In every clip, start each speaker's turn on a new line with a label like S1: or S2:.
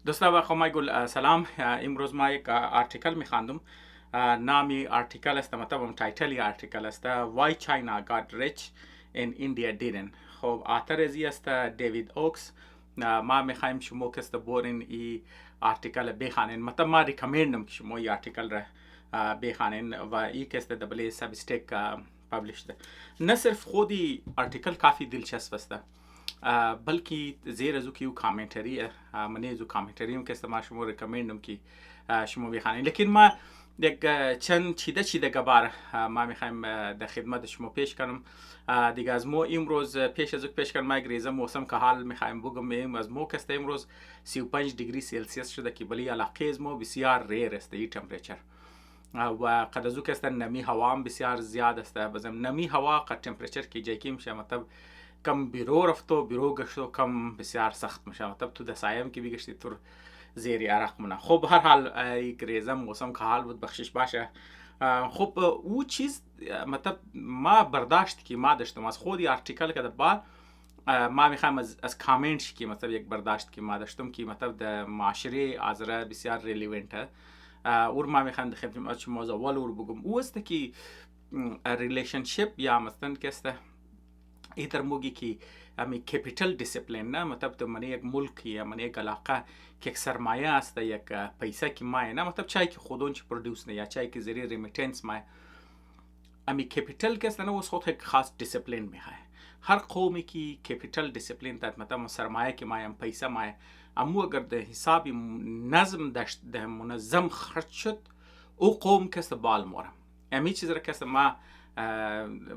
S1: دوستان و خواهمای سلام. امروز ما یک آرتیکل میخواندم. نامی آرتیکل است، مطلب تایتلی آرتیکل است Why China Got Rich and India Didn't. خب آتر ازی است دیوید اوکس. ما میخوایم شما کست بورین ای آرتیکل بخوانین، مطلب ما ریکامندم که شما ای آرتیکل را بخوانین و ای کست دبلی اسٹیک پابلش ده. نه صرف خودی آرتیکل کافی دلچسپ است، بلکه زیر ازو که او کامنتریه، من ازو کامنتریم که است ما شما ریکامندم که شما بخوانین. لیکن ما یک چند چیده گبار ما میخوایم در خدمت شما پیش کنم. دیگه از ما امروز پیش از پیش کنم ما گریزه موسم که حال میخوایم بگم از ما کسته امروز 35 دیگری سلسیوس شده که بلی علاقه از ما بسیار ریر است ای تمپریچر و قد ازو کسته نمی هوا هم بسیار زیاد است. بزم نمی هوا قد تمپریچر که جای که میشه مطلب کم بیرو رفتو بیرو گشتو کم بسیار سخت میشه، مطلب تو دسایم که بگشتی تو زیری عرق منه. خب هر حال یک ریزه موسم که حال بود بخشش باشه. خب او چیز مطلب ما برداشت که ما داشتم از خودی آرتیکل که بعد ما میخوام از کامنتش که مطلب یک برداشت که ما داشتم که مطلب در معاشره آزرہ بسیار ریلیونت اور ما میخوام در خدمت شما از اول اور بگم او است که ریلیشنشپ یا مثلا که است ایتر موگی که امی کپیتال دیسپلین نه، مطلب تو من یک ملک یا من یک علاقه که یک سرمایه است، یک پیسه که مایه نه، مطلب چای که خودون چی پرودوس نه یا چای که زیر ریمیتنس مایه امی کپیتال که است نه وس خود یک خاص دیسپلین میخواد. هر قومی که کپیتال دیسپلین داد مطلب سرمایه که مایه پیسه مایه امو اگر ده حسابی نظم داشت ده منظم خرج شد او قوم که است بال موره. امی چیز را که است ما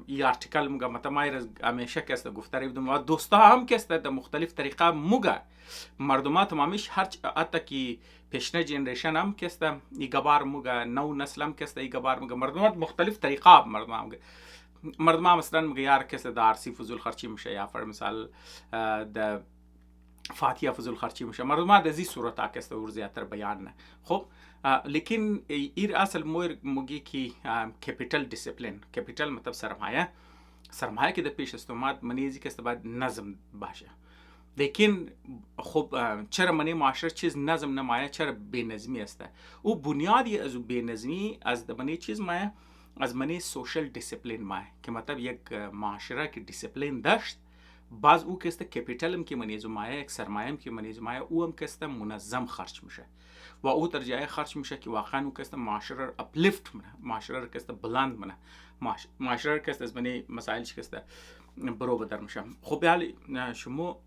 S1: ای آرتیکل مگه مطلب ما همیشه که است گفته بودم و دوستا هم که است در مختلف طریقه مگه مردمات تمامیش هر حتی که پیشنه جنریشن هم که است ای گبار مگه نو نسل هم که است ای گبار مگه مردمات مختلف طریقه مردم هم مثلا مگه یار که است در سی فضول خرچی میشه یا فر مثال در فاتحه فضول خرچی میشه مردم در زی صورت که است اور زیاتر بیان نه. خب لیکن ایر اصل موگی که کپیتال دیسپلین، کپیتال مطلب سرمایه که در پیش است اومد منیزی که است باید نظم باشه. لیکن خب چرا منی معاشره چیز نظم نمایه، چرا بی نظمی است؟ او بنیادی از بی نظمی از منی چیز مایه از منی سوشل دیسپلین مایه که مطلب یک معاشره که دیسپلین داشت باز او که است کپیتال هم که منیزو مایه یک سرمایه هم که منیزو مایه او هم که است منظم خرج میشه و او در جای خرج میشه که واقعا او که است معاشره اپلیفت منه، معاشره که است بلند منه، معاشره که است از منی مسائل که است برو بدر میشه. خب حالی شما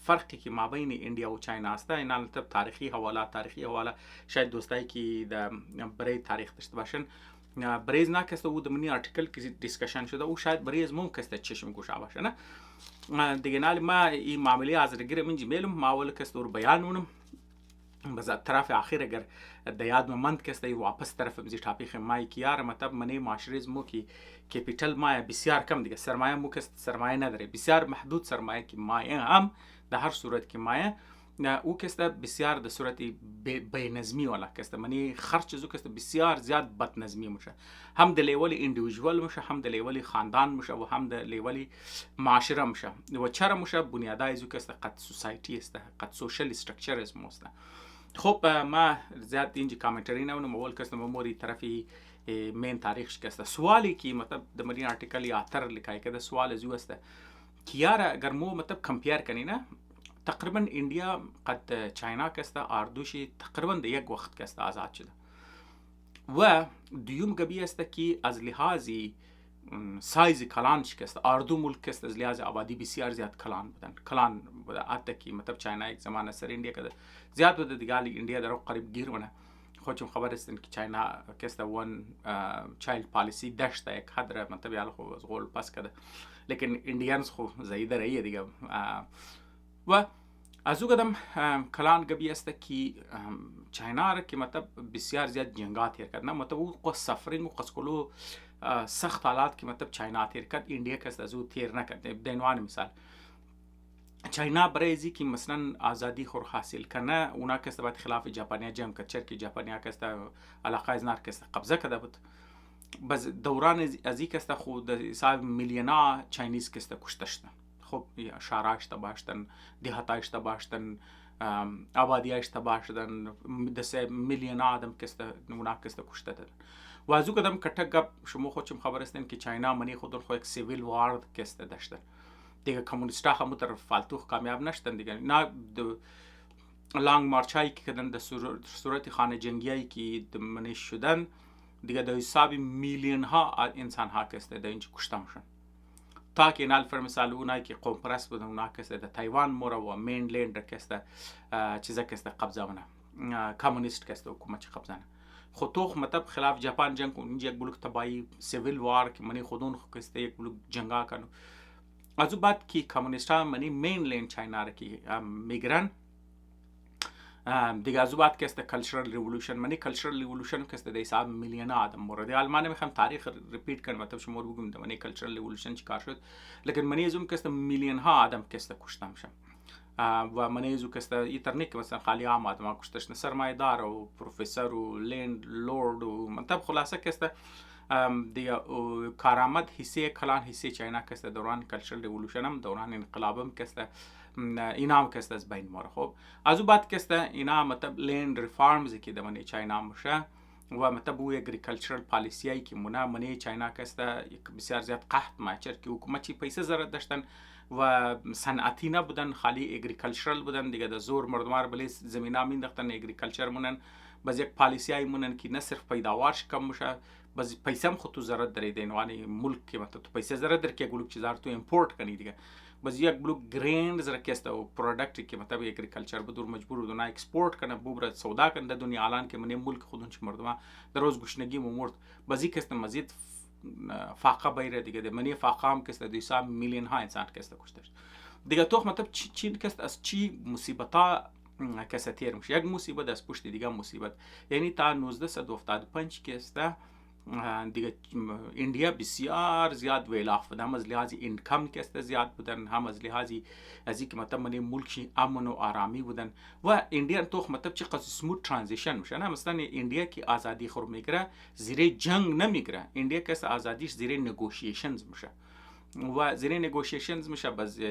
S1: فرقی که ما بین اندیا و چاینا است این البته تاریخی حواله شاید دوستایی که در برای تاریخ داشته باشن بریز نه که است او در منی آرتیکل که دیسکشن شده او شاید بریز مون که است چشم گوشه باشه نه دیگه. نالی ما این معامله آزرگیره من جمیلم ما اول که است اور بیانونم بس طرف آخر اگر دیاد ماند که است واپس طرف مزی ټاپیخ مای کیار مطلب منی معاشره مو کی کپیتال مایه بسیار کم دیگه سرمایه مو که سرمایه نداره، بسیار محدود سرمایه که مایه هم در هر صورت که مایه او که است بسیار در صورت بی نظمی والا که است منی خرچ زو که است بسیار زیاد بد نظمی میشه، هم در لیول اندیویدوال میشه، هم در لیول خاندان میشه و هم در لیول معاشره میشه و چرا میشه بنیادای زو که است قد سوسایتی است، قد سوشل استراکچر است موست. خب ما زیاد اینجا کامنتری نمونم اول کستم موری طرفی مین تاریخش که است سوالی که مطلب در مدین آرتیکل یا آتر لکای که ده سوال زیو است که یار اگر مو مطلب کمپیر کنی نه تقریبا اندیا قد چاینا که است اردوشی تقریبا در یک وقت که است آزاد شده و دیوم گبی است که از لحاظی سایز کلانش که است اردو ملک که است از لحاظ آبادی بسیار زیاد کلان بوده حتی که مطلب چاینا یک زمان سر اندیا که زیاد بوده دیگه اندیا در قریب گیر ونه خودشون خبر است که چاینا که است وان چایلد پالیسی داشته یک حد را مطلب یال خو از غول پس کرده لیکن اندیانز خو زیاده رایه دیگه و از او قدم کلان گبی است که چاینا را که مطلب بسیار زیاد جنگات تیر کرد نه مطلب او سفرینگ و قسکلو سخت حالات که مطلب چاینا تیر کرد اندیا که است از او تیر نکرد. دینوان مثال چاینا برای ازی که مثلا آزادی خور حاصل کنه اونا که است باید خلاف ژاپنیا جنگ کرد، چرا که ژاپنیا که است علاقه از نار که است قبضه کرده بود بس دوران ازی که است خود حساب میلیونا چاینیز که است کشته شدن. خب شهرهاش تباه شدن، دهاتاش تباه شدن، آبادیاش تباه شدن، د 3 میلیون آدم کسته اونا کسته کشته دادن. و از او قدم کتا گپ شما خودشم خبر هستین که چاینا منی خودون خود یک سیویل وار کسته داشتن دیگه. کمونیستا همون طرف فالتوخ کامیاب نشدن دیگه. نه لانگ مارچ هایی که کردن در صورت خانه جنگی هایی که منش شدن دیگه، در حساب میلیون ها انسان ها کسته در اینجا کشته میشن. تا که نال فر مثال اونایی که قوم پرست بودن اونا کسته در تایوان مورا و مین لند کسته چیزا کسته قبضه ونه، کمونیست کسته حکومت چی قبضه نه. خود تو مطلب خلاف ژاپن جنگ کن، اینجا یک بلوک تبایی سیویل وار که منی خودون کسته یک بلوک جنگا کنو. از او بعد که کمونیستا منی مین لند چاینا را که میگرن دیگه، از او بعد کسته کلچرال ریولوشن منی کلچرال ریولوشن کسته در حساب میلیون آدم مورد. آلمان میخوام تاریخ ریپیت کنم مطلب شما رو بگم منی کلچرال ریولوشن چی کار شد، لیکن منی ازم کسته میلیون ها آدم کسته کشته میشن. و منی ازو کسته ایترنی که مثلا خالی آماد ما کشتش نه سرمایه دار و پروفسور و لند لورد و مطلب خلاصه کسته دیگه کارآمد حصه کلان حصه چاینا کسته دوران کلچرال ریولوشن هم دوران انقلابم کسته اینا هم کسته از بین ماره. خب از او بعد کسته اینا مطلب لند ریفارمز که دمنی چاینا میشه و مطلب او اگریکلچرال پالیسی هایی که منی چاینا کسته بسیار زیاد قحط ماچر که حکومتی پیسه زرد داشتن و صنعتی نبودن، خالی اگریکلچرال بودن دیگه. در زور مردمار بلی زمینا مینداختن اگریکلچر مونن، باز یک پالیسی های مونن که نه صرف پیداوارش کم میشه، باز پیسه هم خود تو زرد داری دینوانی ملک که مطلب تو پیسه زرد داری که گلوک چیزار تو امپورت کنی دیگه. باز یک بلوک گرینز رکسته و پرودکتی که مطلب اگریکلچر بدور مجبور بود اونا اکسپورت کنه ببره سودا کنه در دنیا الان که من ملک خودون چه مردم در روز گشنگی مرد. بازی کسته مزید فاقه بیره دیگه. ده منی فاقه هم کسته دوی سام میلیون ها انسان کسته کشتش دیگه. تو مطلب چی کسته از چی مصیبتا کسته تیر میشه. یک مصیبت از پشت دیگه مصیبت، یعنی تا 1975 کسته دیگه ایندیا بسیار زیاد ویلاف بودن، هم از لحاظ اینکم کسته زیاد بودن، هم از لحاظ از اینکه مطلب منی ملک امن و آرامی بودن. و ایندیا تو مطلب چه قصد سموت ترانزیشن میشه. نه مثلا ایندیا که آزادی خور میگیره زیر جنگ نمیگیره، ایندیا که آزادیش زیر نگوشیشنز میشه و زیر نگوشیشنز میشه. باز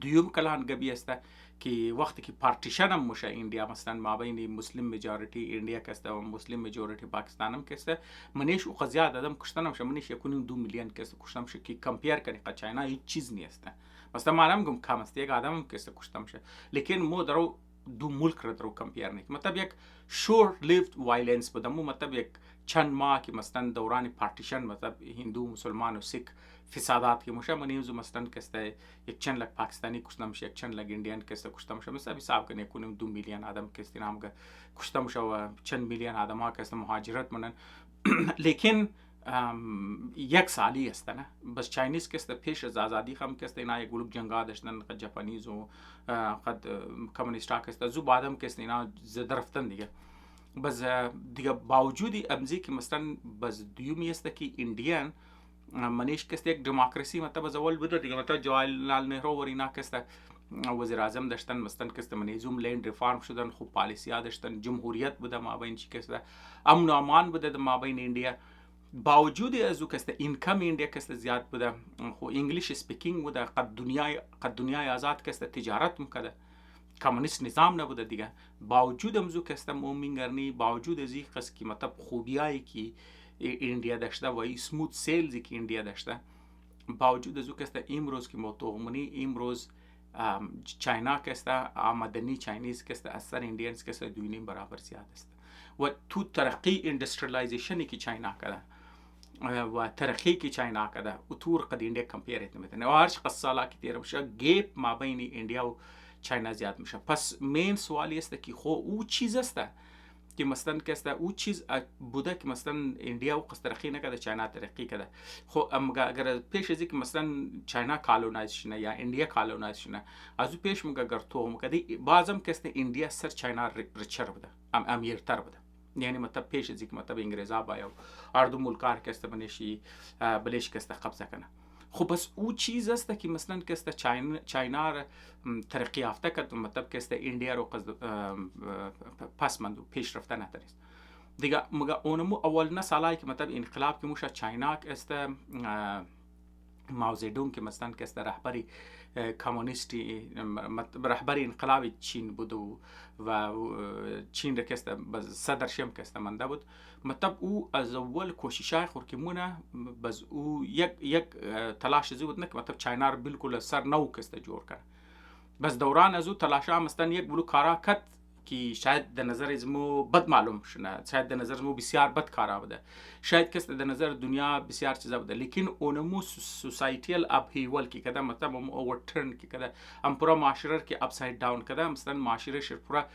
S1: دویم کلان گبی است که وقتی که پارتیشن هم میشه ایندیا مثلا ما بین مسلم میجورتی ایندیا کسته و مسلم میجورتی پاکستان هم کسته، منیش او زیاد آدم کشته نمیشه، منیش 1.2 میلیون کسته کشته میشه که کمپیر کنی با چاینا هیچ چیز نیست. مثلا ما هم کم است یک آدم هم کسته کشته میشه، لیکن مو درو دو ملک رو درو کمپیر نکنیم. مطلب یک شورت لیفت وایلنس بود، مو مطلب یک چند ماه که مثلا دوران پارتیشن مطلب هندو مسلمان و سیک فسادات که میشه، من اینجا مثلا کسته یک چند لک پاکستانی کشته میشه، یک چند لک ایندیان کسته کشته میشه. مثلا حساب کنید کنیم 2 میلیون آدم کسته نام کشته میشه و چند میلیون آدم ها کسته مهاجرت منن. لیکن یک سالی است نه بس چاینیز کسته پیش از آزادی هم کسته اینا یک گروه جنگا داشتن، قد ژاپنیز و قد کمونیستا کسته زو بعدم کسته اینا زدرفتن دیگه. بس دیگه باوجود امزی که مثلا بس دیومی است که ایندیان منیش کسته یک دموکراسی مطلب از اول بوده دیگه. مطلب جواهرلال نهرو و اینا کسته وزیر اعظم داشتن، مثلا کسته منیزوم لند ریفارم شدن، خوب پالیسی ها داشتن، جمهوریت بوده ما بین چی کسته امن و امان بوده ما بین ایندیا. باوجود از او کسته اینکم ایندیا کسته زیاد بوده، خو انگلیش سپیکینگ بوده، قد دنیای آزاد کسته تجارت میکرده، کمونیست نظام نبوده دیگه. باوجود امزو کسته مومینگرنی، باوجود از این قصد که مطلب خوبیایی که ایندیا داشته و این سموت سیلزی که ایندیا داشته، باوجود از او کسته امروز که موتومنی امروز چاینا کسته آمدنی چاینیز کسته اثر ایندیانز کسته 2.5 برابر زیاد است. و تو ترقی اندستریالایزیشنی که چاینا کرده و ترقی که چاینا کرده و طور قد ایندیا کمپیریت نمیتونه و هرچ قصالا که تیره بشه گیپ ما بین ایندیا و چاینا زیاد میشه. پس مین سوالی است که خو او چیز است که مثلا کسته او چیز بوده که مثلا ایندیا و قصد ترقی نکرده چاینا ترقی کرده. خو اگر پیش از که مثلا چاینا کالونایز شنه یا ایندیا کالونایز شنه از او پیش مگه اگر تو مکدی بازم کسته ایندیا سر چاینا ریچر بوده امیرتر بوده. یعنی مطلب پیش از که مطلب انگریزا باید اردو ملکار کسته بنشی بلیش کسته قبضه کنه. خب بس او چیز است که مثلا کسته چاینا را ترقی یافته کرد، مطلب کسته ایندیا رو پس مندو پیش رفته نتریست دیگه. مگه اونمو اول نه سالایی که مطلب انقلاب که موشه چاینا کسته ماو زیدونگ که مثلا کسته رهبری کمونیستی رهبر انقلاب چین بود و چین را که صدرش هم که منده بود. مطلب او از اول کوششای خور که مونه بس او یک تلاش زی بود نه که مطلب چاینا رو بالکل سر نو کسته جور کنه. بس دوران از او تلاش هم مستن یک بلو کارا کت که شاید در نظر زمو بد معلوم شنه، شاید در نظر زمو بسیار بد کارا بوده، شاید کس در نظر دنیا بسیار چیزا بوده، لیکن اونمو سوسایتیل اپهیول کی کده مطلب اوورترن کی کده ام پورا معاشره کی اپساید داون کده مثلا معاشره شر پورا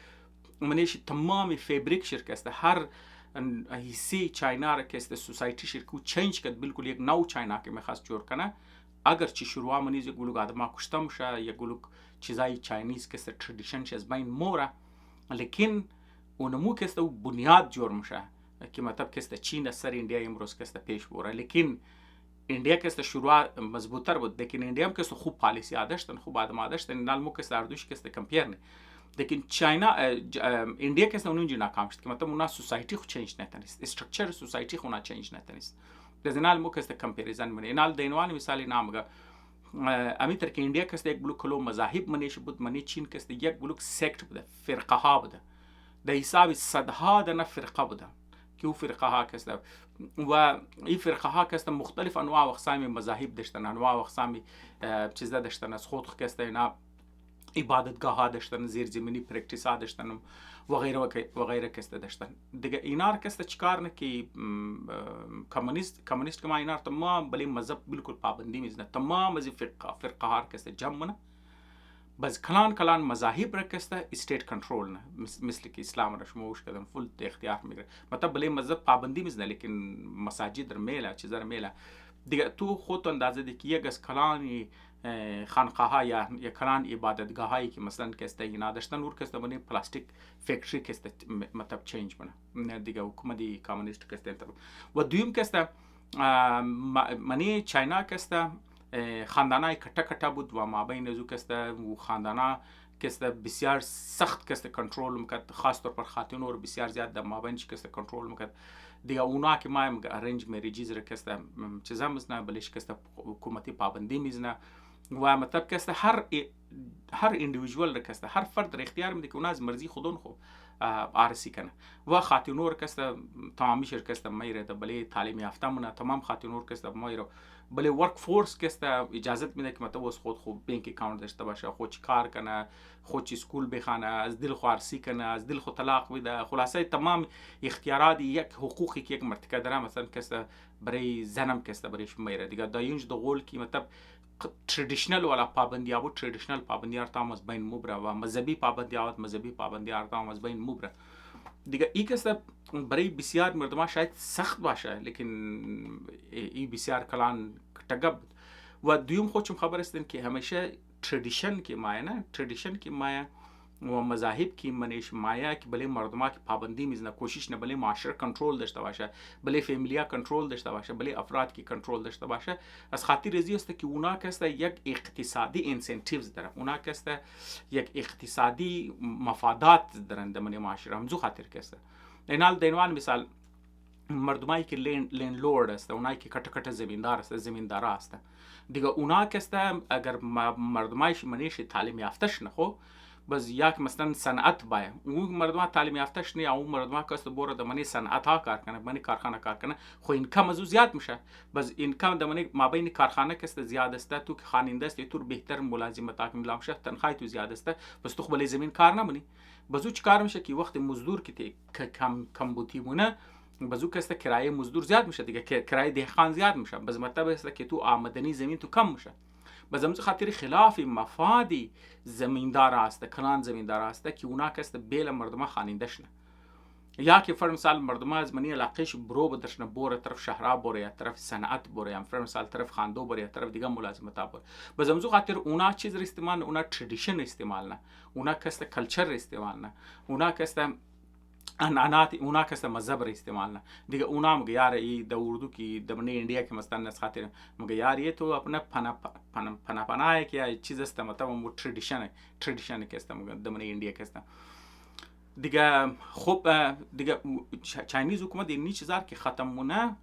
S1: منیش تمام فیبریک شرکسته هر حسی چاینا را که سوسایتی شرکو چینج کرد بالکل یک نو چاینا که میخواست جور کنه. اگر چی شروع منیز یک گلوگ آدم کشتم شه یک گلوگ چیزای چاینیز که تردیشنش از بین موره، لیکن اونمو که است بنیاد جور میشه که مطلب که است چین از سر اندیا امروز که است پیش بره، لیکن اندیا که است شروع مضبوطتر بود، لیکن اندیا هم که است خوب پالیسی داشتن، خوب آدم داشتن، نال مو که است اردوش که است کمپیر نه، لیکن چاینا اندیا که است اونجا ناکام شد که مطلب اونا سوسایتی خو چینج نتونست، استراکچر سوسایتی خو نا چینج نتونست. دزنال مو که است کمپیریزن منی نال دینوان مثالی نامگه امیتر که اندیا که است یک بلوک کلو مذاهب منیش بود، منی چین که است یک بلوک سکت بوده، فرقه ها بوده، در حساب صدها دنا فرقه بوده که او فرقه ها که است و این فرقه ها که است مختلف انواع و اقسام مذاهب داشتن، انواع و اقسام چیزا داشتن، از خود که است اینا عبادتگاه ها داشتن، زیرزمینی پرکتیس ها داشتن و غیره و غیره که است داشتن. دیگه اینا که است چیکار نه که کمونیست که ما اینا تمام بلی مذهب بالکل پابندی میزنه، تمام از فرقه ها که است جمع بس کلان مذاهب را که است استیت کنترل نه، مثل که اسلام را شما وش کردن فول اختیار میگیره، مطلب بلی مذهب پابندی میزنه لیکن مساجد را میله چیزا را میله. دیگه تو خودت اندازه دی که یک از کلان خانقاه ها یا کلان عبادتگاه هایی که مثلا که است اینا داشتن ور که است بنی پلاستیک فکتری که است مطلب چینج بنا دیگه حکومتی کمونیست که است و دویم که است منی چاینا که است خاندانای کټه بود و مابین ازو که است و خاندانا که است بسیار سخت که است کنترل میکرد، خاص طور پر خاتون رو بسیار زیاد در مابین که است کنترل میکرد. دیگه اونا که ما هم ارنج مریجیز را که است چیزا مزنه بلش که است حکومتی پابندی میزنه و مطلب که است هر اندیویدوال را که است هر فرد را اختیار میده که اونا از مرزی خودون خو آرسی کنه و خاتونور که است تمامی شرکت میره بله تعلیم یافته مونه، تمام خاتونور که است میره بله ورک فورس که است اجازه میده که مطلب از خود خوب بانک اکاونت داشته باشه، خود کار کنه، خود اسکول بخونه، از دل خو آرسی کنه، از دل خو طلاق بده، خلاصه تمام اختیارات یک حقوقی که یک مرتکه داره مثلا که است برای زنم که است برایش میره. دیگه داینج دو قول که مطلب تردیشنل والا پابندی بود، تردیشنل پابندی ارتام از بین مبره و مذهبی پابندی بود، مذهبی پابندی ارتام از بین مبره. دیگه ای که برای بسیار مردم شاید سخت باشه لیکن ای بسیار کلان کتگب و دویم خودشم خبر هستن که همیشه تردیشن که مایه نه، تردیشن که مایه و مذاهب که منیش مایه که بله مردم که پابندی میزنه کوشش نه بله معاشره کنترل داشته باشه، بله فامیلیا کنترل داشته باشه، بله افراد که کنترل داشته باشه، از خاطر ازی است که اونا که است یک اقتصادی انسنتیوز داره، اونا که است یک اقتصادی مفادات دارن در من معاشره همزو خاطر که است. اینال دینوان مثال مردمایی که لین لورد است، اونایی که کټ زمیندار است، زمیندار است دیگه اونا که است اگر مردمایش منیش تعلیم یافتش نه خو بس یک مثلا صنعت باید اون مردم تعلیم یافتش نه، اون مردم که است بوره دمنی صنعت ها کار کنه، منی کارخانه کار کنه، خو اینکم ازو زیاد میشه، بس اینکم دمنی مابین کارخانه که است زیاد است، تو که خواننده است تو بهتر ملازمت حاکم لامشه تنخواه تو زیاد است، بس تو خپل زمین کار نمونی، بازو چی کار میشه که وقت مزدور که کم بوتی مونه بازو که است کرایه مزدور زیاد میشه دیگه، کرایه دهقان زیاد میشه، بس مطلب است که تو آمدنی زمین تو کم میشه، بس همون خاطر خلاف مفادی زمیندار است، کلان زمیندار است که اونا که است بیل مردم خوانندش نه، یا که فرض مثال مردم از منی علاقهش برو بدرشنه بوره طرف شهرها بوره یا طرف صنعت بوره یا فرض مثال طرف خواندو بوره یا طرف دیگه ملازمت بوره، بس همون خاطر اونا چیز استعمال، اونا تردیشن استعمال نه، اونا که است کلچر استعمال نه، اونا که است انانات، اونا که است مذهب را استعمال نه دیگه، اونا میگه یار ای د اردو کی د منی انډیا کې مثلا نس خاطر میگه یار یہ تو اپنا پنا ہے که چیز است مطلب مو تردیشن که است د منی انډیا کې است دیگه. خب دیگه چاینیز حکومت این چیزا که ختم مونه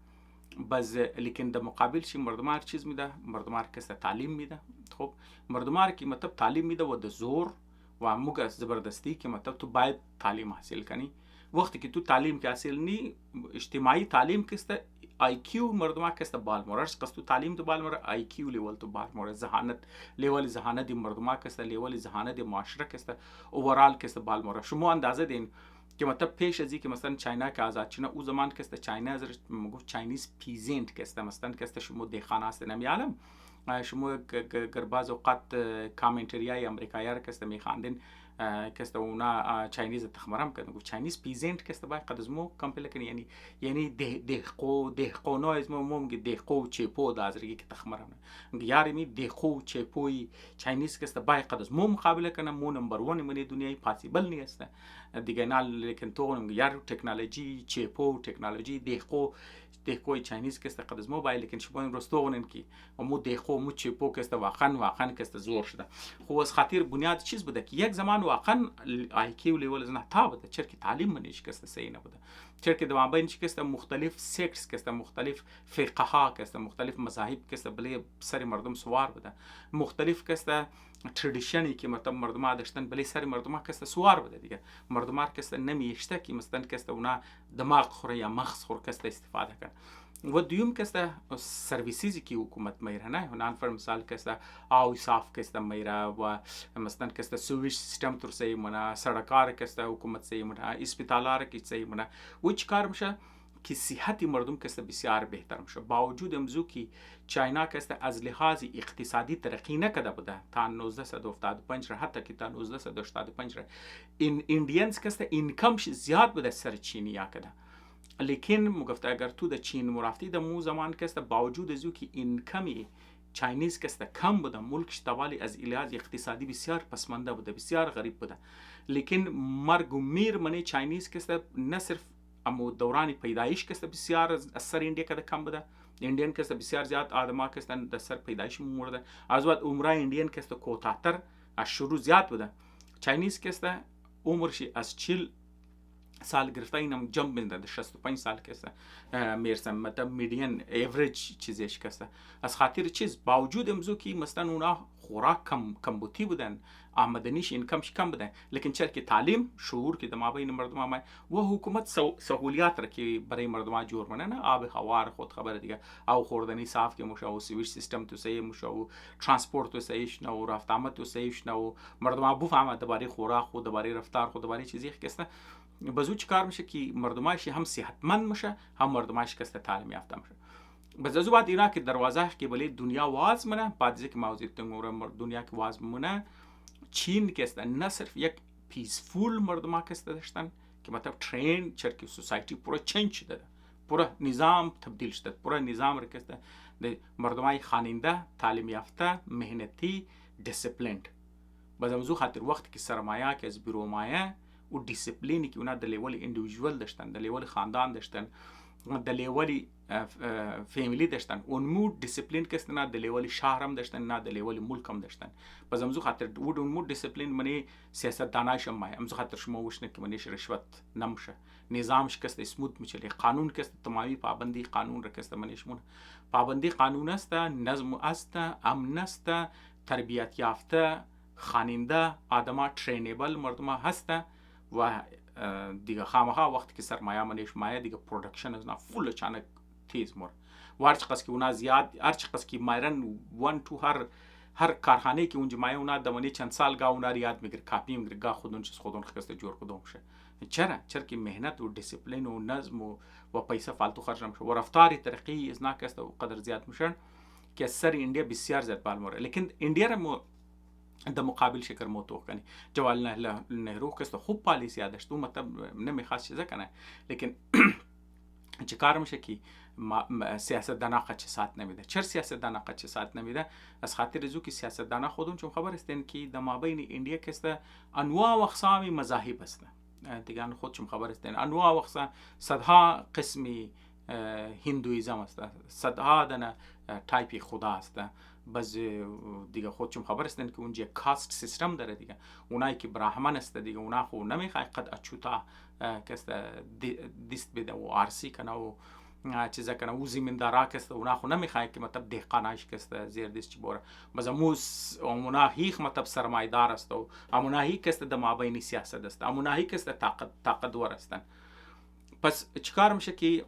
S1: باز لیکن در مقابلش مردم هر چیز میده، مردم هر کس تعلیم میده. خب مردم هر کی مطلب تعلیم میده و د زور و موږ زبردستی که مطلب تو باید تعلیم حاصل کنی. وقتی که تو تعلیم که حاصل نی، اجتماعی تعلیم کسته آی کیو مردم ها کسته بال مورش قصد تو تعلیم تو بال مور آی کیو لیول تو بال مور ذهانت لیول ذهانت مردم ها کسته لیول ذهانت معاشره کسته اوورال کسته بال مور. شما اندازه دین که مطلب پیش از این که مثلا چاینا که آزاد چینه او زمان کسته چاینا از گفت چاینیز پیزنت کسته مثلا کسته شما دیخانه است نمیالم شما گرباز اوقات کامنتریای امریکایی کسته میخواندین کسته اونا چاینیز تخمرم کردن گفت چاینیز پیزنت کسته باید قد از مو کامپیل کنی یعنی دهقو از مو میگه دهقو چپو د آزرگی که تخمرم یاری می دهقو چپوی چاینیز کسته باید قد از مو مقابله کنه مو نمبر 1 من دنیای پاسیبل نیست دیگه نه. لیکن تو میگه یار تکنولوژی چپو تکنولوژی دهقوی چاینیز کسته قد از مو باید. لیکن شما امروز تو اونن کی مو دهقو مو چپو کسته واقعا کسته زور شده. خو از خاطر بنیاد چیز بوده که یک زمان واقعا آی کیو لیول از نه تا بوده چرا که تعلیم منیش کسته صحیح نبوده چرا که دوام بین کسته مختلف سکس کسته مختلف فقه ها کسته مختلف مذاهب کسته بله سر مردم سوار بوده مختلف کسته تردیشنی که مطلب مردم ها داشتن بله سر مردم ها کسته سوار بوده دیگه مردم ها کسته نمیشته که مثلا کسته اونا دماغ خوره یا مغز خور کسته استفاده کنه. و دویم کسته سرویسیزی که حکومت میره نه هنان فر مثال کسته آوی صاف کسته میره و مثلا کسته سویش سیستم تر صحیح منه سرکار کسته حکومت صحیح منه اسپیتالار که صحیح منه و چی کار میشه که صحت مردم کسته بسیار بهتر میشه. باوجود امزو که چاینا کسته از لحاظ اقتصادی ترقی نکرده بوده تا 1975 را حتی که تا 1985 را ایندیانز کسته اینکمش زیاد بوده سر چینیا کده. لیکن مگفته اگر تو در چین مرافتی در مو زمان کسته باوجود ازو که اینکمی چاینیز کسته کم بوده ملکش توالی از لحاظ اقتصادی بسیار پسمانده بوده بسیار غریب بوده. لیکن مرگ و میر منی چاینیز کسته نه صرف امو دوران پیدایش کسته بسیار از سر انډیا کده کم بوده انډین کسته بسیار زیاد آدما کسته در سر پیدایش مورده از وقت عمره انډین کسته کوتاهتر از شروع زیاد بوده. چاینیز کسته عمرش از 40 سال گرفته اینم جمپ میده در 65 سال کسته میرسه مطلب میدین ایوریج چیزش کسته. از خاطر چیز باوجود امزو که مثلا اونا خوراک کم بوتی بودن آمدنیش اینکمش کم بودن لیکن چرا که تعلیم شعور که در مابین مردم ها و حکومت سهولیات را که برای مردم ها جور منه نه آب هوا خود خبر دیگه او خوردنی صاف که مشه و سویش سیستم تو صحیح مشه و ترانسپورت تو صحیح نه و رفت آمد تو صحیح نه و مردم ها بفهمه درباره خوراک خود درباره رفتار خود درباره چیزی که بازو چی کار میشه که مردمایش هم صحتمند میشه هم مردمایش کسته تعلیم یافته میشه. بازو بعد اینا که دروازه که بله دنیا واز منه بعد از که موضوع تنگور دنیا که واز منه چین کسته نه صرف یک پیسفول مردم کسته داشتن که مطلب ترین چرکی سوسایتی پورا چنج شده پورا نظام تبدیل شده پورا نظام را کسته مردمای خاننده تعلیم یافته مهنتی دیسپلیند. بازو خاطر وقت که سرمایه که از بیرو مایه و دیسپلینی که اونا در لیول اندیویژوال داشتن در لیول خاندان داشتن در لیول فامیلی داشتن اون مو دیسپلین کس نه در لیول شهر هم داشتن نه در لیول ملک هم داشتن. پس امزو خاطر اون مو دیسپلین منی سیاست دانایش هم امزو خاطر شما وشنه که منیش رشوت نمشه نظامش کس اسموت میچلی قانون کس تمامی پابندی قانون را کس منیش مون پابندی قانون است نظم است امن است تربیت یافته خاننده آدما ترینیبل مردم هست و دیگه خامخا وقتی که سرمایه منیش مایه دیگه پرودکشن از نه فول چانه تیز مور و هر چقدر که اونا زیاد هر چقدر که مایرن وان تو هر کارخانه که اونجا مایه اونا دمانی چند سال گا اونا یاد میگیره کاپی میگیره گا خودون چیز خودون خسته جور کدوم شه. چرا که مهنت و دیسپلین و نظم و پیسه فالتو خرج نمیشه و رفتاری ترقی از ناکسته و قدر زیاد میشن که سر انډیا بسیار زیاد بالموره. لیکن انډیا را در مقابل شکر موتو کنی جوال نهرو کسته خوب پالیسی داشت و مطلب نمیخواست چیزا کنه لیکن چه کار میشه که سیاستدانا قچسات نمیده. چرا سیاستدانا قچسات نمیده؟ از خاطر ازو که سیاستدانا خودون چون خبر استن که در مابین انډیا کسته انواع و اقسام مذاهب است دیگه خود چون خبر استن انواع و اقسام صدها قسمی هندویزم است صدها دنا تایپی خدا است. باز دیگه خود چون خبر استن که اونجا کاست سیستم داره دیگه اونایی که براهمن است دیگه اونا خو نمیخواد قد اچوتا کسته دیست بده و آرسی کنه و چیزا کنه او زمیندارا کسته اونا خو نمیخواه که مطلب دهقاناش کسته زیر دیست چی بوره بز امونا هیخ مطلب سرمایدار است و امونا هیخ کسته در مابین سیاست است، امونا هیخ کسته طاقتور هستن. پس چیکار میشه که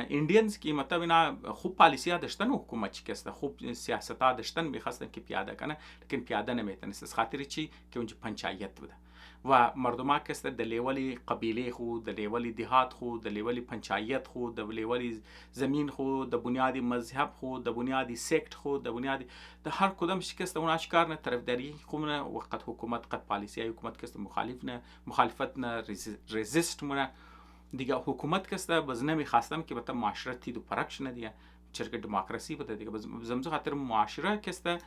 S1: ایندیانز که مطلب اینا خوب پالیسی ها داشتن و حکومت چی کسته خوب سیاست ها داشتن میخواستن که پیاده کنه لیکن پیاده نمیتونست. از خاطر چی که اونجا پنچایت بوده و مردم ها کسته د لیولی قبیله خو، د لیولی دهات خو، د لیولی پنچایت خو، د لیولی زمین خو، د بنیادی مذهب خو، د بنیادی سیکت خو، د بنیادی د هر کدام شکسته اون اشکار نه طرفداری خو نه وقت حکومت قد پالیسی حکومت کسته مخالفت نه رزیست مونه دیگه حکومت کسته باز نمیخواستم که بتا معاشرتی دو پرکش نه دیگه چرک دموکراسی بوده دیگه باز زمزو خاطر معاشره کسته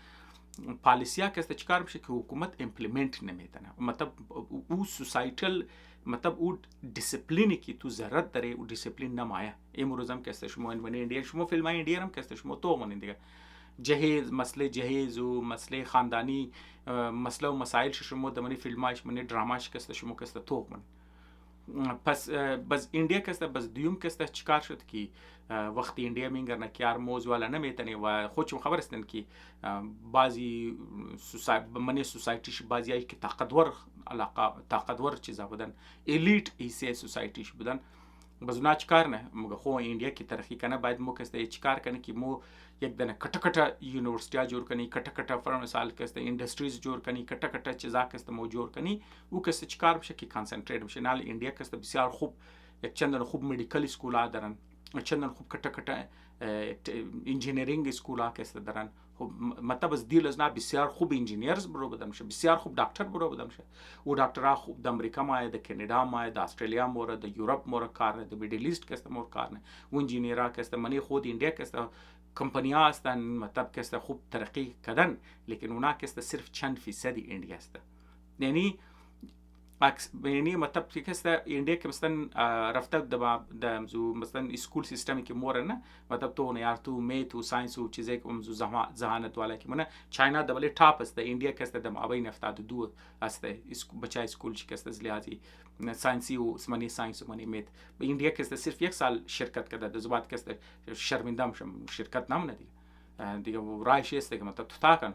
S1: پالیسیا کسته چیکار میشه که حکومت امپلیمنت نمیتونه مطلب او سوسایتل مطلب او دیسپلینی که تو ضرورت داره او دیسپلین نمایه. امروز هم کسته شما این انډیا شما فیلم های انډیا هم کسته شما تو من دیگه جهیز مسئله جهیز و مسئله خاندانی مسئله و مسائل شما دمنی فیلماش منی دراماش کسته شما کسته تو من. پس بس انډیا کسته بس دیوم کسته چیکار شد که وقتی انډیا میگرنه که هر موضوع ولا نمیتنی و خودشون خبر هستن که بعضی منی سوسایتیش بعضی هایی که طاقتور چیزا بودن الیت ایسی سوسایتیش بودن بس اونا چیکار نه مگه خو انډیا کی ترقی کنه باید مو کسته چیکار کنه که مو یک دنه کټه کټه یونیورسيټیا جوړ کنی کټه کټه فرم مثال کسته انډستریز جوړ کنی کټه کټه چیزا کسته مو جوړ کنی او کسته چیکار بشه که کانسنتریت بشه. نال انډیا کسته بسیار خوب یک چندان خوب مدیکل اسکولا دارن، چندان خوب کټه کټه انجینیرینگ اسکولا کسته دارن. خب مطلب از دیل از نه بسیار خوب انجینیرز برو بدم شه، بسیار خوب دکتر برو بدم شه. او دکترها خوب د امریکا مایه، د کانادا مایه، د استرالیا موره، د یورپ موره کار نه، د میډل ایست کسته مور کار نه. او انجینیرها کسته منی خود انډیا کسته کمپنی‌ها هستن مطلب کسته خوب ترقی کردن لیکن اونا کسته صرف چند فیصدی انډیا هسته. یعنی مطلب که کسته انډیا که مثلا رفته د مثلا اسکول سیستمی که موره نه مطلب تو نه یار تو میت و ساینس و چیزی که امزو ذهانت والا که منه چاینا د ولی ټاپ است، انډیا کسته د مابین 72 است بچای اسکول چې کسته زلیازی ساینسی و اسمانی ساینس و منی میت به انډیا کسته صرف یک سال شرکت کرده د زبات کسته شرمنده شم شرکت نمونه دیگه رایش است که مطلب تو تا کنه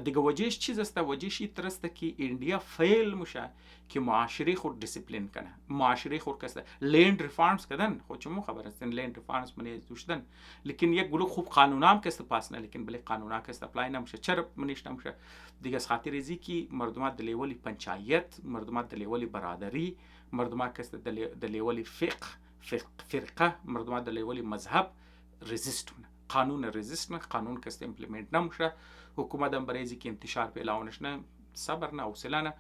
S1: دیگه وجهش چیز است؟ وجهش این است که انډیا فیل میشه که معاشره خود دیسپلین کنه. معاشره خود کسته لند ریفارمز کردن خود چمو خبر است لند ریفارمز منی دوشدن لیکن یک گلو خوب قانونام کسته پاس نه لیکن بله قانونا کسته اپلای نمیشه. چرا منیش نمیشه؟ دیگه از خاطر ازی که مردمات د لیولی پنچایت، مردمات د لیولی برادری، مردمات کسته د لیولی فرقه، مردمات د لیولی مذهب رزیست قانون رزیست نه، قانون کسته امپلیمنت نمیشه. حکومت هم برای که انتشار پیلاونش نه صبر نه حوصله نه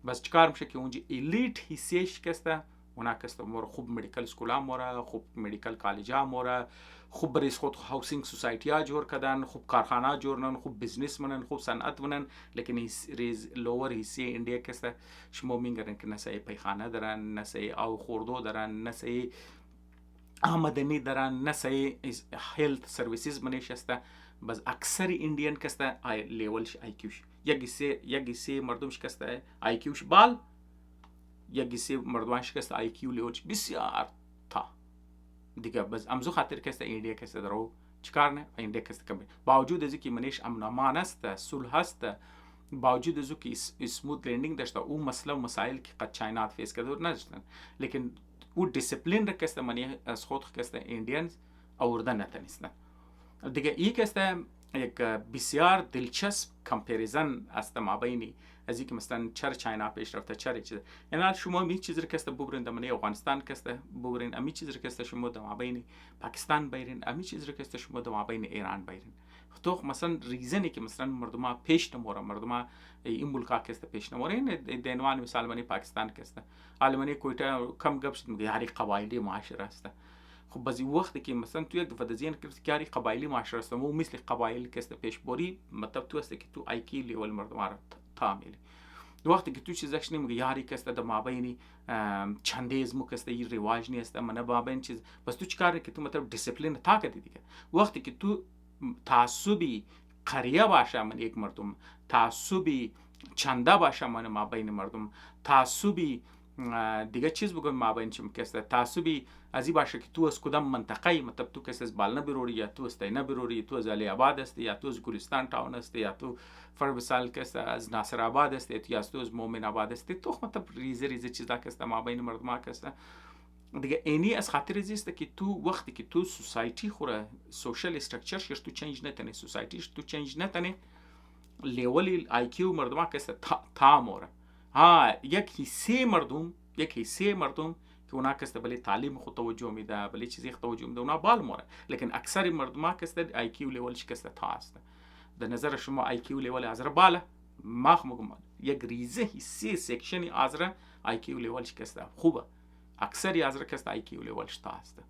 S1: بس چیکار میشه که اونجا الیت حیثیش کسته اونا کسته مور خوب مدیکل اسکولا موره، خوب مدیکل کالجا موره، خوب بریز خود هاوسینگ سوسایتی ها جور کردن، خوب کارخانه جورنن، خوب بزنس منن، خوب صنعت منن لیکن ریز لور حیثی انډیا کسته شما میگرن که نسای پیخانه دارن، نسای او خوردو دارن، نسای آمدنی دارن، نسای هیلت سرویسز منیش هسته. بس اکثر ایندیان کسته لیولش آیکیوش یگیسی مردمش کسته آیکیوش بال، یگیسی مردمش کسته آیکیو لیولش بسیار تا دیگه. بس امزو خاطر کسته ایندیا کسته درو چیکار نه ایندیا کسته کمی باوجود از اینکه منیش امن امان است، صلح است، باوجود از اینکه اسموت لندینگ داشته او مسئله و مسائل که قد چاینا فیس کرده نداشتن لیکن او دیسپلین را کسته منی از خود کسته ایندیانز آوردن نتونستن دیگه. این کسته یک بسیار دلچسپ کمپریزن است مابینی از اینکه مثلا چرا چاینا پیش رفته چرا چیز یعنی شما می چیزی رو کسته ببرین دمنی افغانستان کسته ببرین، امی چیزی رو کسته شما در مابین پاکستان بیرین، امی چیزی رو کسته شما در مابین ایران بیرین. تو مثلا ریزنی که مثلا مردم پیش نموره، مردم این ملکا کسته پیش نموره این دینوان مثال منی پاکستان کسته آلمانی کویتا کم گپ شد میگه هری قبایلی معاشره است. خب بعضی وقتی که مثلا تو یک دفعه د ذهن کې کاری قبایلی معاشره است مو مثل قبایل کسته پیش بری مطلب تو است که تو آیکی لیول مردم را تعامل وقتی که تو چیزش نمیگه یاری کسته د مابینی چندیزمو کسته این رواج نیست من مابین چیز بس تو چیکار که تو مطلب دیسپلین طاقت دیگه. وقتی که تو تعصبی قریه باشه من یک مردم، تعصبی چنده باشه من مابین مردم، تعصبی دیگه چیز بگم مابین چم که تعصبی از این باشه که تو از کدام منطقه، مطلب تو کسی از بالنه بروری یا تو از تینه بروری، تو از علی آباد هستی یا تو از گلستان تاون هستی یا تو فربسال کسی از ناصر آباد هستی یا تو از مومن آباد هستی، تو مطلب ریزه چیزا که مابین مردم که دیگه اینی از خاطر زیسته که تو وقتی که تو سوسایتی خوره سوشل استرکچر شش تو چنج نتنی، سوسایتیش تو چنج نتنی، لیولی آی کیو مردم که تا موره. ها یک حصه مردم که اونا که بله تعلیم خود توجه میده، بله چیزی خود توجه میده، اونا بال موره، لیکن اکثر مردم که آی کیو لیولش که تا است. در نظر شما آی کیو لیول آزرہ بالا، ما میگم یک ریزه حصه سیکشن آزرہ آی کیو لیولش که خوبه، اکثری آزرہ که آی کیو لیولش تا است.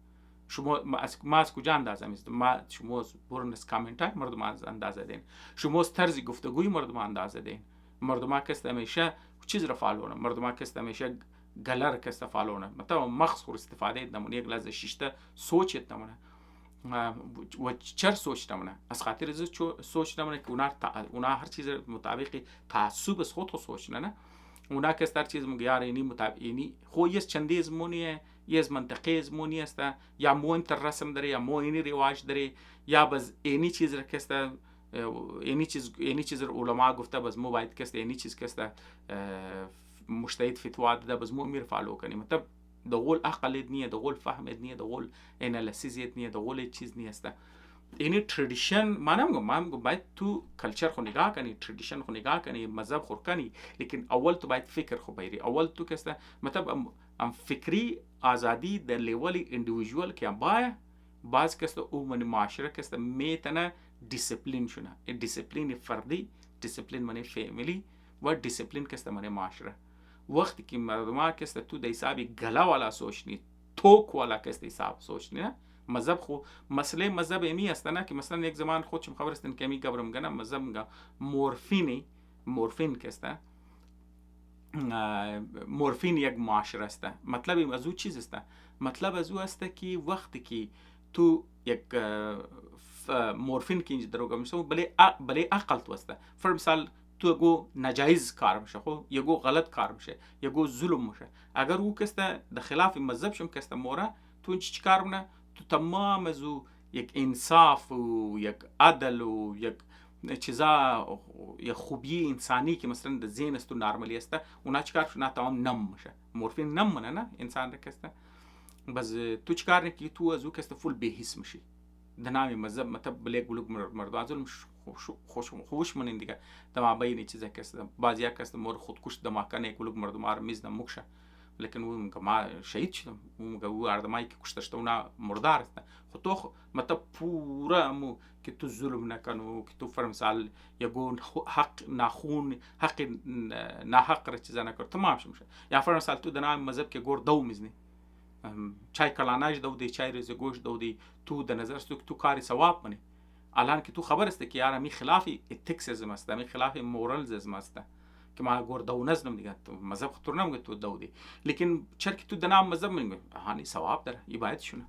S1: شما ما از کجا اندازه میست؟ ما شما برون از کامنت های مردم اندازه دین، شما از طرز گفتگوی مردم اندازه دین. مردم که همیشه چیز را فالونه، مردم که همیشه گلر که فالونه، مثلا مغز خور استفاده نمونه، یک لحظه شیشته سوچت نمونه و چر سوچ نمونه، از خاطر از سوچ نمونه که اونا هر چیز مطابق تعصب از خود سوچ نه، اونا که هر چیز میگه یار اینی مطابق اینی خو یه چندی زمانیه، یه از منطقه زمانی است، یا مو انتر رسم داره یا مو اینی رواج داره، یا باز اینی چیز را که اینی چیز علما گفته باز مو باید که اینی چیز که مجتهد فتوا داده باز مو امیر فالو کنیم. مطلب دغول عقل نیه، دغول فهم نیه، دغول انالیسیز نیه، دغول چیز نیست. اینی تردیشن ما باید تو کلچر خو نگاه کنی، تردیشن خو نگاه کنی، مذهب خو کنی، لیکن اول تو باید فکر خو بیری، اول تو که مطلب ام فکری آزادی در لیول اندیویژوال که باید باز که او من معاشره که میتونه دیسپلین شونه، دیسپلین فردی، دیسپلین من فامیلی و دیسپلین که من معاشره. وقتی که مردم که تو در حسابی گلا والا سوچنی، توک والا که حساب سوچنی نه، مذهب خو مسئله مذهب امی است نه که مثلا یک زمان خودم خبر است که می گبرم گنم مذهب میگه مورفین که است، مورفین یک معاشره است. مطلب از او چیز است؟ مطلب از او است که وقتی که تو یک مورفین که اینجا دروگه میشه بله عقل تو است. فر مثال تو یگو نجایز کار میشه، خو یگو غلط کار میشه، یگو ظلم میشه، اگر او کسته د خلاف مذهب شم کسته موره، تو چی کار کنه؟ تو تمام از او یک انصاف و یک عدل و یک چیزا یک خوبی انسانی که مثلا د ذهن است و نرمالی است، اونا چیکار شونه تمام نم میشه. مورفین نم منه نه انسان کسته، بس تو چیکار نکی تو از او کسته فول بهیس میشی. د نام مذهب مطلب بله گلوک مردم ظلم خوش منین دیگه دما بینی چیزا کسته بعضیا کسته مور خودکش دما کنه گلوک مردم آر میزنه مکشه، لیکن او میگه ما شهید شدم، او میگه او اردمایی که کشته شده اونا مردار است. خود تو مطلب پورا مو که تو ظلم نکنو، که تو فرمسال یگو حق نخون حق نحق را چیزا نکر تمام میشه. یا فرمسال تو د نام مذهب که گور دو میزنی، چای کلاناج دودی، چای ریز گوش دودی، تو د نظر است که تو کاری ثواب منی، الان که تو خبر است که یار می خلاف اتیکسیزم است، می خلاف مورالزم است که ما گور دو نزنم دیگه، تو مذهب خطر نمیگه تو دودی، لیکن چرا که تو د نام مذهب میگه هانی ثواب داره عبادت شونه،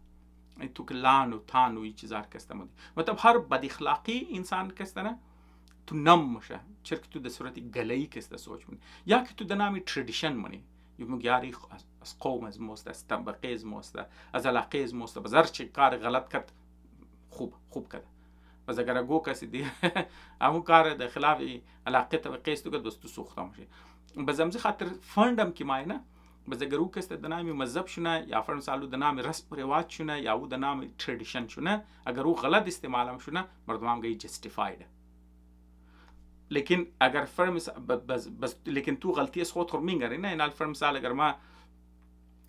S1: تو که لان و تان و این چیزا کسته مودی. مطلب هر بد اخلاقی انسان کسته نه تو نم میشه، چرا که تو د صورت گله‌ای کسته سوچ منی، یا که تو د نام تردیشن منی، میگه یاری از قوم از موست، از طبقه از موست، از علاقه از موست، بازار چه کار غلط کرد خوب کرد، بس اگر گو کسی دی همون کار د خلاف علاقه طبقه است تو دوست سوخته میشه. بس همز خاطر فندم کی مای نه، بس اگر او کس د نام مذهب شونه یا فرض سالو د نام رسم و رواج شونه یا او د نام تردیشن شونه، اگر او غلط استعمال هم شونه مردم گی جستیفاید، لیکن اگر فرض بس لیکن تو غلطی از خود میگری نه، این فرض مثال اگر ما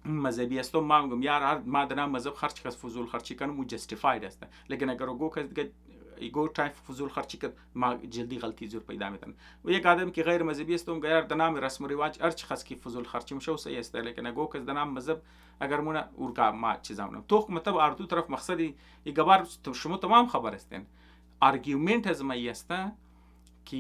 S1: مذهبی هستم ما میگم یار ما در نام مذهب خرچ کس فضول خرچی کنم و جستیفاید است، لیکن اگر گو کس دیگه ایگو تایف فضول خرچی کرد ما جلدی غلطی زور پیدا میکنه. و یک آدمی که غیر مذهبی است اون غیر در نام رسم و رواج ارچ خاص کی فضول خرچی میشه و صحیح است، لیکن اگو کس در نام مذهب اگر مونه اورکا ما چیزام تو مطلب اردو طرف مقصدی ایگبار شما تمام خبر هستین آرگومنت از ما است که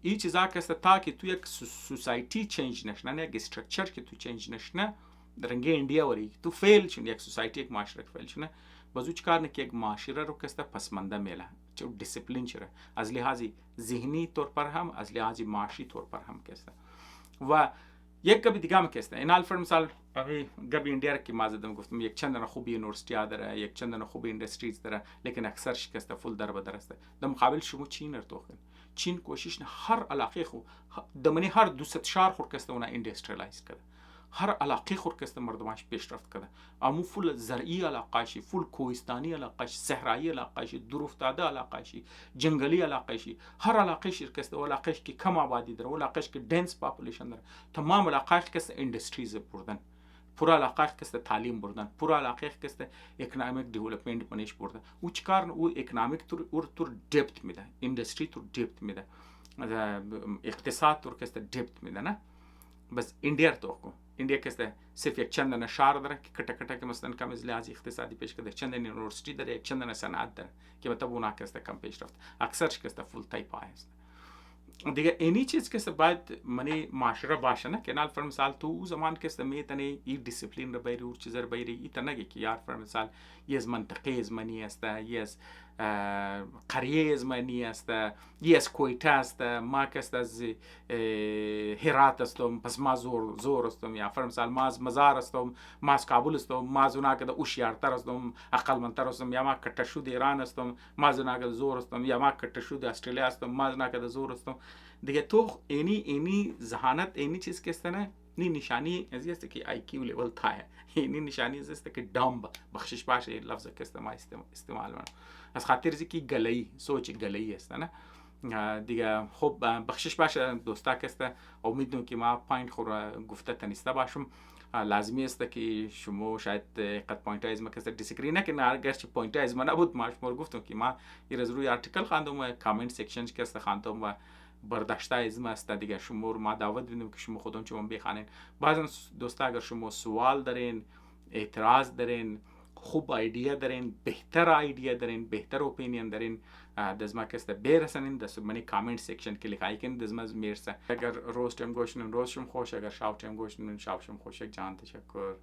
S1: این چیزا که است تا که تو یک سوسایتی چنج نشنه، نه یک استراکچر که تو چنج نشنه درنگه اندیا وری تو فیل چون یک سوسایتی یک معاشره فیل شونه، بازو چکار نه که یک معاشره رو کسته پسمانده میله چون دیسپلین چره از لحاظ ذهنی طور پر هم از لحاظ معاشی طور پر هم کسته. و یک گبی دیگه هم که است این الفر مثال گبی اندیا که ما زدم گفتم یک چندان خوبی یونیورسیتی داره، یک چندان خوبی اندستریز داره، لیکن اکثر شکسته فول در بدر است. در مقابل شما چین ارتوخن چین کوشش نه هر علاقه خو دمنی هر 200 شهر خور کسته اون اندستریالایز کرده، هر علاقه خور کسته مردمش پیشرفت کرده. امو فول زرعی علاقه شی، فول کوهستانی علاقه شی، صحرایی علاقه شی، دورافتاده علاقه شی، جنگلی علاقه شی، هر علاقه شی کسته اون علاقه که کم آبادی داره، اون علاقه که دنس پاپولیشن داره، تمام علاقه کسته اندستریز بردن، پورا علاقه کسته تعلیم بردن، پورا علاقه کسته اکونومیک دیولپمنت منیش بردن. او چیکار او اکونومیک تور دپت میده، اندستری تور دپت میده، اقتصاد تور کسته دپت میده نه. بس اندیا تو کو اندیا کسته صرف یک چندان شهر داره که کتا کتا که مثلا کم از لحاظ اقتصادی پیش کرده، چندان یونیورسیتی داره، یک چندان صنعت داره که مطلب اونا کسته کم پیش رفت، اکثر کسته فول تایپ است. دیگه اینی چیز که باید منی معاشره باشه نه که نال فر مثال تو زمان که میتونی این دیسپلین رو بیری و چیز رو بیری ایت نگی که یار فر مثال یه از منطقه از منی است، یه از قریه از منی است، یه از کویته است، ما که از هرات استم پس ما زور استم، یا فر مثال ما از مزار استم، ما از کابل استم، ما از اونها که هوشیارتر استم، عقل مندتر استم، یا ما کټه شو د ایران استم، ما از اونها که زور استم، یا ما کټه شو د استرالیا استم، ما از اونها که زور استم. دیگه تو اینی ذهانت اینی چیز که است نه، نی نشانی از است که آی کیو لیول تایه، اینی نشانی از است که دامب بخشش باشه لفظ که است ما استعمال کنم از خاطر زی گله‌ای سوچ گله‌ای است نه. دیگه خب بخشش باشه دوستا که است، امیدوارم که ما پوینت خور گفته تنیسته باشم. لازمی است که شما شاید قد پوینت از ما که دیسکری نکنید، اگر چه پوینت از ما نبود ما شما گفتم که ما یه روز روی آرتیکل خواندم و کامنت سیکشن که است خواندم و برداشته از ما است. دیگه شما رو ما دعوت میدم که شما خودتون چون بخوانید. بعضی دوستا اگر شما سوال دارین، اعتراض دارین، خوب ایده دارین، بهتر ایده دارین، بهتر اپینین دارین، دزما که است برسانین دست منی کامنت سیکشن که لخای کن دزما میرسه. اگر روز تیم گوشن روزشم خوش، اگر شاو تیم گوشن شاوشم خوش. جان تشکر.